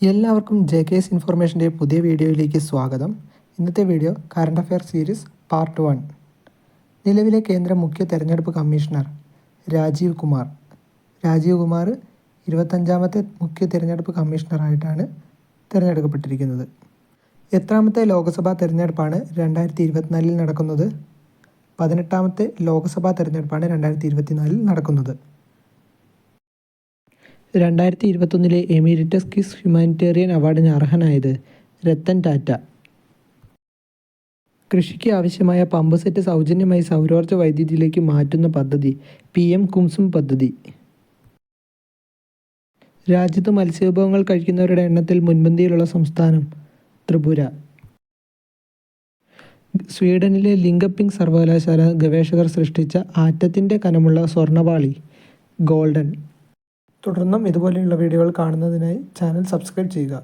എല്ലാവർക്കും JKS ഇൻഫർമേഷൻ്റെ പുതിയ വീഡിയോയിലേക്ക് സ്വാഗതം. ഇന്നത്തെ video current affair series part 1. നിലവിലെ കേന്ദ്ര മുഖ്യ തെരഞ്ഞെടുപ്പ് കമ്മീഷണർ രാജീവ് കുമാർ 25ാമത്തെ മുഖ്യ തെരഞ്ഞെടുപ്പ് കമ്മീഷണറായിട്ടാണ് തിരഞ്ഞെടുക്കപ്പെട്ടിരിക്കുന്നത്. എത്രാമത്തെ ലോക്സഭാ തെരഞ്ഞെടുപ്പാണ് 2024 നടക്കുന്നത്? 18ാമത്തെ ലോക്സഭാ തെരഞ്ഞെടുപ്പാണ് 2024 നടക്കുന്നത്. 2021 എമിരിറ്റസ് കിസ് ഹ്യൂമാനിറ്റേറിയൻ അവാർഡിന് അർഹനായത് രത്തൻ ടാറ്റ. കൃഷിക്ക് ആവശ്യമായ പമ്പ് സെറ്റ് സൗജന്യമായി സൗരോർജ്ജ വൈദ്യുതിയിലേക്ക് മാറ്റുന്ന പദ്ധതി PM കുംസും പദ്ധതി. രാജ്യത്ത് മത്സ്യവിഭവങ്ങൾ കഴിക്കുന്നവരുടെ എണ്ണത്തിൽ മുൻപന്തിയിലുള്ള സംസ്ഥാനം ത്രിപുര. സ്വീഡനിലെ ലിങ്കപ്പിംഗ് സർവകലാശാല ഗവേഷകർ സൃഷ്ടിച്ച ആറ്റത്തിൻ്റെ കനമുള്ള സ്വർണ്ണപാളി ഗോൾഡൻ. തുടർന്നും ഇതുപോലെയുള്ള വീഡിയോകൾ കാണുന്നതിനായി ചാനൽ സബ്സ്ക്രൈബ് ചെയ്യുക.